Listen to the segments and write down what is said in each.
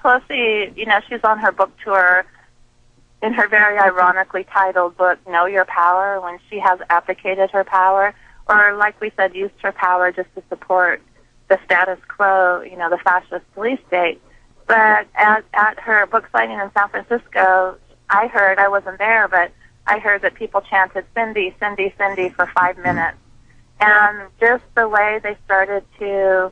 Pelosi, you know, she's on her book tour in her very ironically titled book, Know Your Power, when she has abdicated her power, or like we said, used her power just to support the status quo, you know, the fascist police state. But at her book signing in San Francisco, I wasn't there, but I heard that people chanted, Cindy, Cindy, Cindy for 5 minutes. And just the way they started to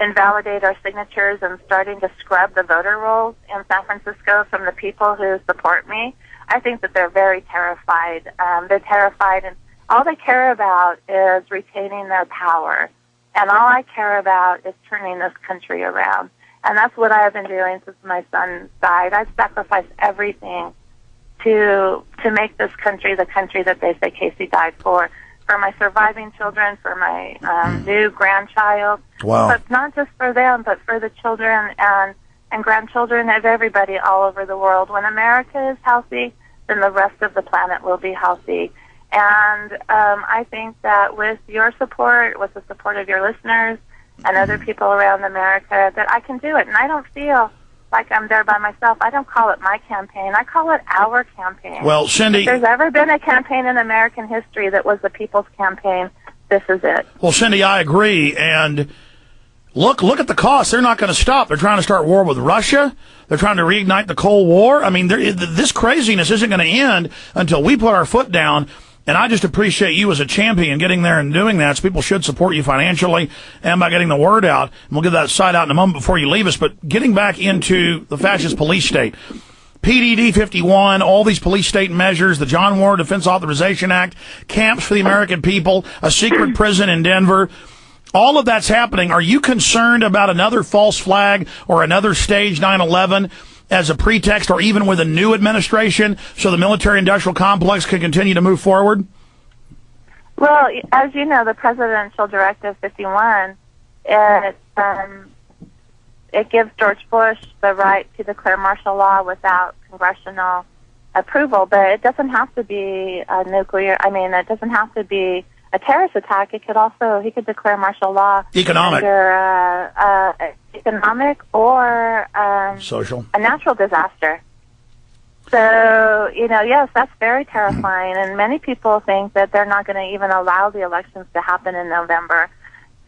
invalidate our signatures and starting to scrub the voter rolls in San Francisco from the people who support me, I think that they're very terrified. They're terrified, and all they care about is retaining their power. And all I care about is turning this country around. And that's what I've been doing since my son died. I've sacrificed everything to make this country the country that they say Casey died for my surviving children, for my new grandchild. Wow. But not just for them, but for the children and grandchildren of everybody all over the world. When America is healthy, then the rest of the planet will be healthy. And I think that with your support, with the support of your listeners and other people around America, that I can do it. And I don't feel like I'm there by myself. I don't call it my campaign. I call it our campaign. Well, Cindy, if there's ever been a campaign in American history that was the people's campaign, this is it. Well, Cindy, I agree. And look at the cost. They're not going to stop. They're trying to start war with Russia. They're trying to reignite the Cold War. I mean, this craziness isn't going to end until we put our foot down. And I just appreciate you as a champion getting there and doing that. So people should support you financially and by getting the word out. And we'll get that site out in a moment before you leave us. But getting back into the fascist police state, PDD 51, all these police state measures, the John Warner Defense Authorization Act, camps for the American people, a secret prison in Denver. All of that's happening. Are you concerned about another false flag or another stage 9/11? As a pretext, or even with a new administration, so the military-industrial complex can continue to move forward? Well, as you know, the Presidential Directive 51, it gives George Bush the right to declare martial law without congressional approval, but it doesn't have to be a nuclear, it doesn't have to be a terrorist attack. He could declare martial law under economic or social, a natural disaster. So, yes, that's very terrifying, and many people think that they're not going to even allow the elections to happen in November.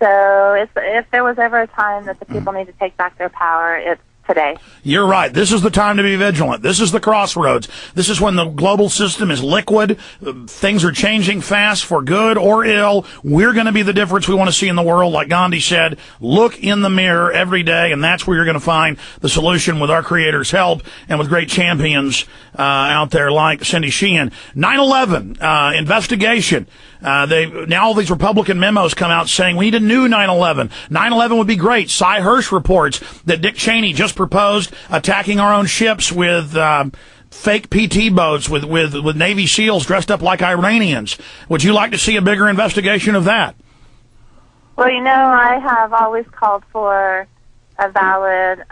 So if there was ever a time that the people need to take back their power, it's today. You're right. This is the time to be vigilant. This is the crossroads. This is when the global system is liquid. Things are changing fast for good or ill. We're going to be the difference we want to see in the world. Like Gandhi said, look in the mirror every day, and that's where you're going to find the solution with our Creator's help and with great champions out there like Cindy Sheehan. 9/11 investigation. Now all these Republican memos come out saying we need a new 9/11. 9/11 would be great. Cy Hirsch reports that Dick Cheney just proposed attacking our own ships with fake PT boats with Navy SEALs dressed up like Iranians. Would you like to see a bigger investigation of that? Well, I have always called for a valid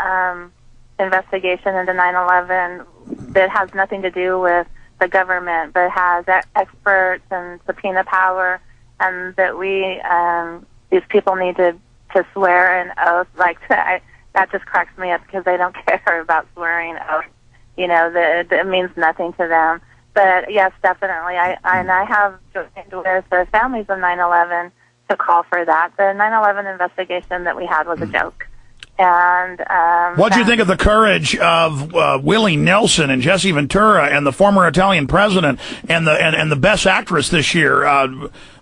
investigation into 9/11 that has nothing to do with the government, but has experts and subpoena power, and that these people need to swear an oath. That just cracks me up because they don't care about swearing oaths. That means nothing to them. But yes, definitely, I have joined with the families of 9/11 to call for that. The 9/11 investigation that we had was a joke. And what do you think of the courage of Willie Nelson and Jesse Ventura and the former Italian president and the best actress this year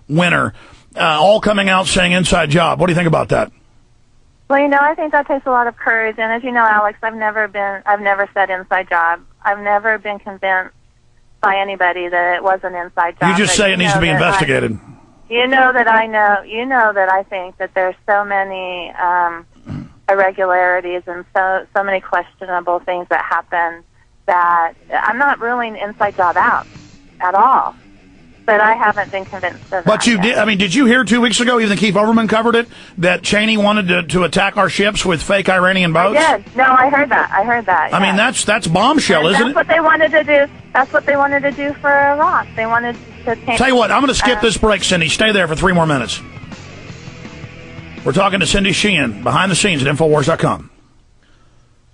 winner, all coming out saying inside job? What do you think about that? Well, I think that takes a lot of courage. And as you know, Alex, I've never said inside job. I've never been convinced by anybody that it was an inside job. You just say it needs to be investigated. You know that I think that there's so many irregularities and so many questionable things that happen that I'm not ruling inside job out at all. But I haven't been convinced of that. But you did. Did you hear 2 weeks ago, even Keith Overman covered it, that Cheney wanted to attack our ships with fake Iranian boats? I did. No, I heard that. Yes. That's bombshell, isn't it? That's what they wanted to do. That's what they wanted to do for Iraq. They wanted to change. Tell you what, I'm going to skip this break, Cindy. Stay there for 3 more minutes. We're talking to Cindy Sheehan, behind the scenes at Infowars.com.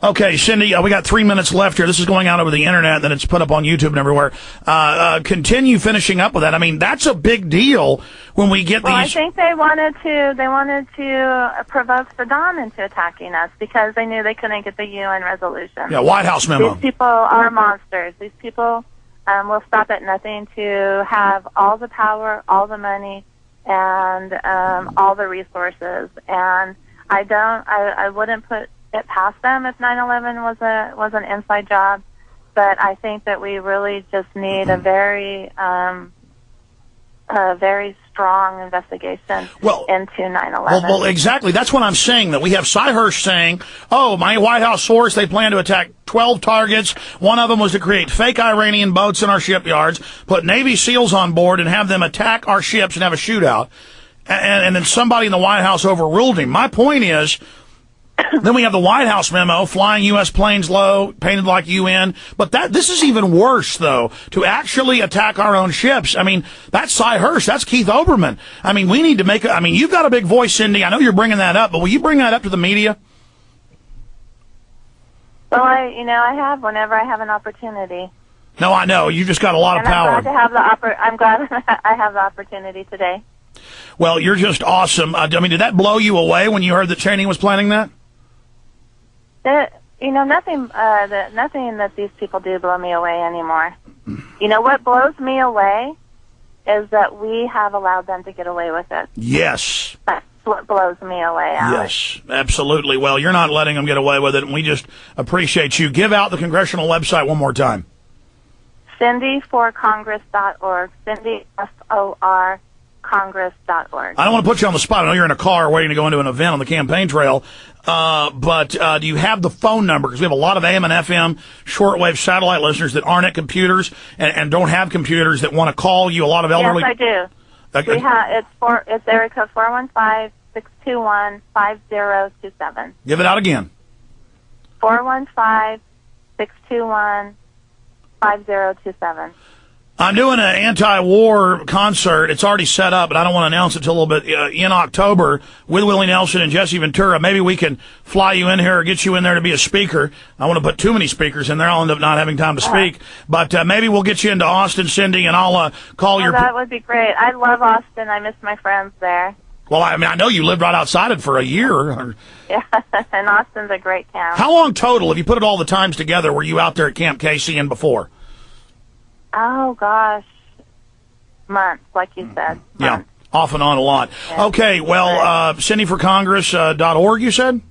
Okay, Cindy, we got 3 minutes left here. This is going out over the internet, then it's put up on YouTube and everywhere. Continue finishing up with that. I mean, that's a big deal when we get Well, these. I think they wanted to provoke Saddam into attacking us because they knew they couldn't get the UN resolution. Yeah, White House memo. These people are monsters. These people will stop at nothing to have all the power, all the money, and all the resources. And I wouldn't put it past them if 9/11 was an inside job, but I think that we really just need a very strong investigation into 9/11. Well, exactly. That's what I'm saying. That we have Cy Hirsch saying, "Oh, my White House source, they plan to attack 12 targets. One of them was to create fake Iranian boats in our shipyards, put Navy SEALs on board, and have them attack our ships and have a shootout." And then somebody in the White House overruled him. My point is, then we have the White House memo, flying U.S. planes low, painted like UN. But this is even worse, though, to actually attack our own ships. I mean, that's Cy Hirsch. That's Keith Olbermann. I mean, we need to make I mean, you've got a big voice, Cindy. I know you're bringing that up, but will you bring that up to the media? Well, I have whenever I have an opportunity. No, I know. You just got a lot of power. I'm glad I have the opportunity today. Well, you're just awesome. I mean, did that blow you away when you heard that Cheney was planning that? Nothing that these people do blow me away anymore. What blows me away is that we have allowed them to get away with it. Yes. That's what blows me away, Alex. Yes, absolutely. Well, you're not letting them get away with it, and we just appreciate you. Give out the congressional website one more time. CindyForCongress.org. Cindy, S-O-R, Congress.org. I don't want to put you on the spot. I know you're in a car waiting to go into an event on the campaign trail. But do you have the phone number? Because we have a lot of AM and FM shortwave satellite listeners that aren't at computers and don't have computers that want to call you. A lot of elderly. Yes, I do. It's area code 415-621-5027. Give it out again. 415-621-5027. I'm doing an anti-war concert. It's already set up, but I don't want to announce it till a little bit in October with Willie Nelson and Jesse Ventura. Maybe we can fly you in here or get you in there to be a speaker. I want to put too many speakers in there. I'll end up not having time to speak. But maybe we'll get you into Austin, Cindy, and I'll call your... That would be great. I love Austin. I miss my friends there. Well, I mean, I know you lived right outside it for a year. Yeah, and Austin's a great town. How long total, if you put it all the times together, were you out there at Camp Casey and before? Oh, gosh. Months, like you said. Yeah, off and on a lot. Yeah. Okay, well, CindyForCongress.org, you said?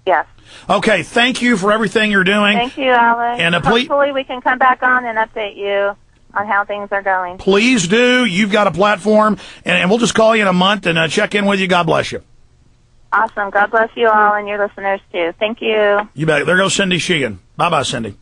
Yes. Okay, thank you for everything you're doing. Thank you, Alex. And hopefully we can come back on and update you on how things are going. Please do. You've got a platform, and we'll just call you in a month and check in with you. God bless you. Awesome. God bless you all and your listeners, too. Thank you. You bet. There goes Cindy Sheehan. Bye-bye, Cindy.